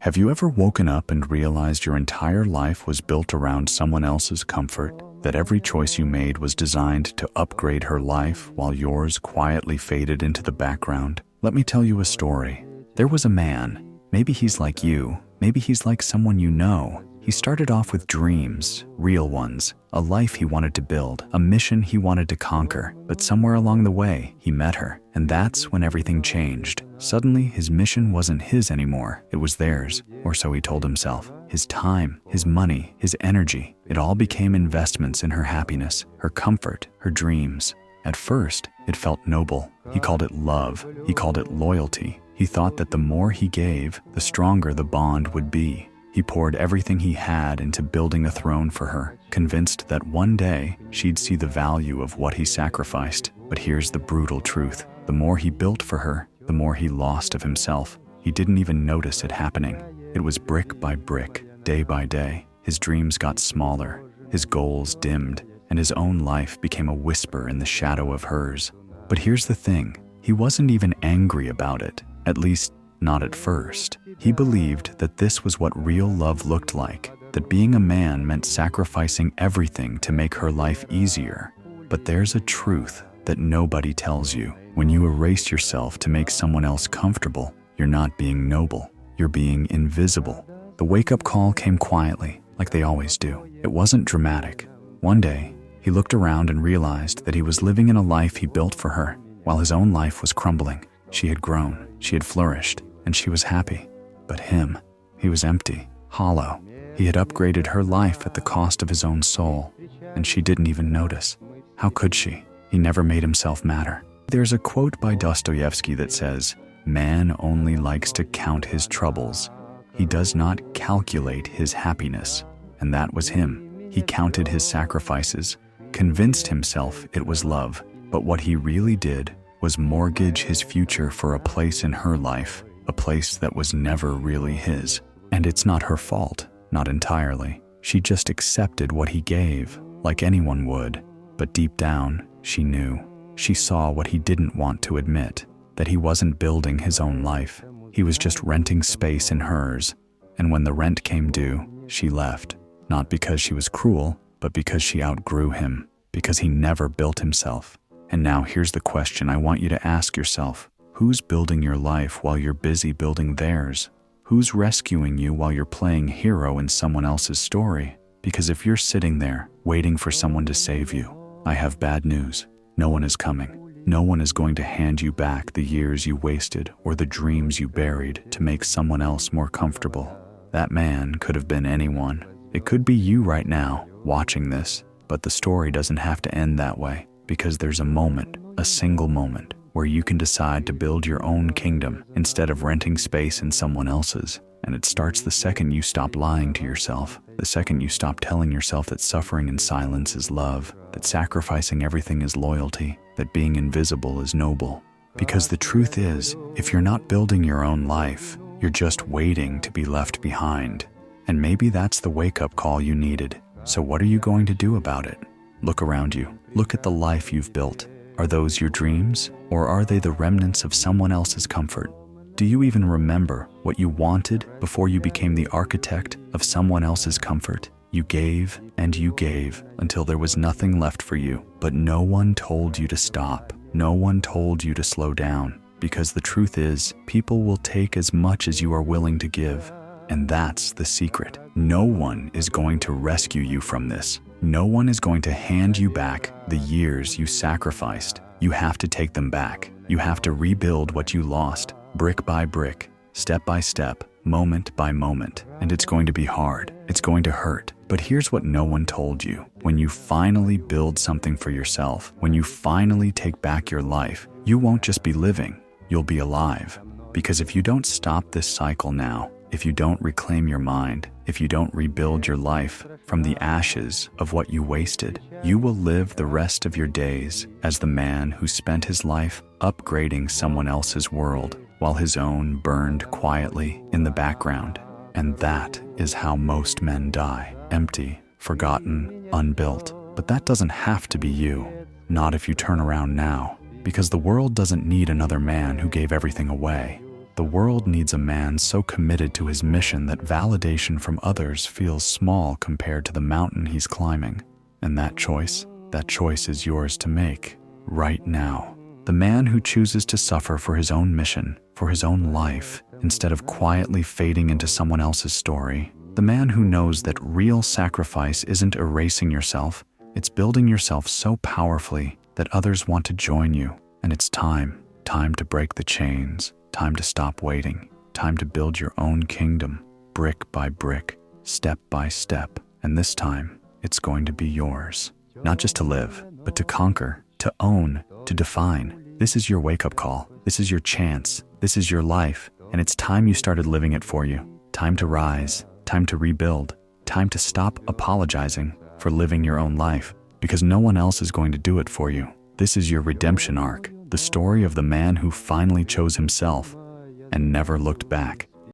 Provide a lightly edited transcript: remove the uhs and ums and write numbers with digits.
Have you ever woken up and realized your entire life was built around someone else's comfort? That every choice you made was designed to upgrade her life while yours quietly faded into the background? Let me tell you a story. There was a man. Maybe he's like you. Maybe he's like someone you know. He started off with dreams, real ones, a life he wanted to build, a mission he wanted to conquer. But somewhere along the way, he met her. And that's when everything changed. Suddenly, his mission wasn't his anymore. It was theirs, or so he told himself. His time, his money, his energy, it all became investments in her happiness, her comfort, her dreams. At first, it felt noble. He called it love. He called it loyalty. He thought that the more he gave, the stronger the bond would be. He poured everything he had into building a throne for her, convinced that one day she'd see the value of what he sacrificed. But here's the brutal truth. The more he built for her, the more he lost of himself. He didn't even notice it happening. It was brick by brick, day by day. His dreams got smaller, his goals dimmed, and his own life became a whisper in the shadow of hers. But here's the thing. He wasn't even angry about it, at least not at first. He believed that this was what real love looked like, that being a man meant sacrificing everything to make her life easier. But there's a truth that nobody tells you. When you erase yourself to make someone else comfortable, you're not being noble, you're being invisible. The wake-up call came quietly, like they always do. It wasn't dramatic. One day, he looked around and realized that he was living in a life he built for her, while his own life was crumbling. She had grown, she had flourished, and she was happy. But him, he was empty, hollow. He had upgraded her life at the cost of his own soul, and she didn't even notice. How could she? He never made himself matter. There's a quote by Dostoevsky that says, "Man only likes to count his troubles. He does not calculate his happiness." And that was him. He counted his sacrifices, convinced himself it was love. But what he really did was mortgage his future for a place in her life, a place that was never really his. And it's not her fault, not entirely. She just accepted what he gave, like anyone would. But deep down, she knew. She saw what he didn't want to admit, that he wasn't building his own life. He was just renting space in hers. And when the rent came due, she left. Not because she was cruel, but because she outgrew him, because he never built himself. And now here's the question I want you to ask yourself. Who's building your life while you're busy building theirs? Who's rescuing you while you're playing hero in someone else's story? Because if you're sitting there, waiting for someone to save you, I have bad news. No one is coming. No one is going to hand you back the years you wasted or the dreams you buried to make someone else more comfortable. That man could have been anyone. It could be you right now, watching this, but the story doesn't have to end that way, because there's a moment, a single moment, where you can decide to build your own kingdom instead of renting space in someone else's. And it starts the second you stop lying to yourself, the second you stop telling yourself that suffering in silence is love, that sacrificing everything is loyalty, that being invisible is noble. Because the truth is, if you're not building your own life, you're just waiting to be left behind. And maybe that's the wake-up call you needed. So what are you going to do about it? Look around you. Look at the life you've built. Are those your dreams, or are they the remnants of someone else's comfort? Do you even remember what you wanted before you became the architect of someone else's comfort? You gave and you gave until there was nothing left for you, but no one told you to stop. No one told you to slow down, because the truth is, people will take as much as you are willing to give. And that's the secret. No one is going to rescue you from this. No one is going to hand you back the years you sacrificed. You have to take them back. You have to rebuild what you lost, brick by brick, step by step, moment by moment. And it's going to be hard. It's going to hurt. But here's what no one told you. When you finally build something for yourself, when you finally take back your life, you won't just be living, you'll be alive. Because if you don't stop this cycle now, if you don't reclaim your mind, if you don't rebuild your life from the ashes of what you wasted, you will live the rest of your days as the man who spent his life upgrading someone else's world while his own burned quietly in the background. And that is how most men die, empty, forgotten, unbuilt. But that doesn't have to be you, not if you turn around now, because the world doesn't need another man who gave everything away. The world needs a man so committed to his mission that validation from others feels small compared to the mountain he's climbing. And that choice is yours to make, right now. The man who chooses to suffer for his own mission, for his own life, instead of quietly fading into someone else's story. The man who knows that real sacrifice isn't erasing yourself, it's building yourself so powerfully that others want to join you. And it's time to break the chains, time to stop waiting, time to build your own kingdom, brick by brick, step by step. And this time, it's going to be yours. Not just to live, but to conquer, to own, to define. This is your wake-up call. This is your chance. This is your life. And it's time you started living it for you. Time to rise, time to rebuild, time to stop apologizing for living your own life, because no one else is going to do it for you. This is your redemption arc, the story of the man who finally chose himself and never looked back.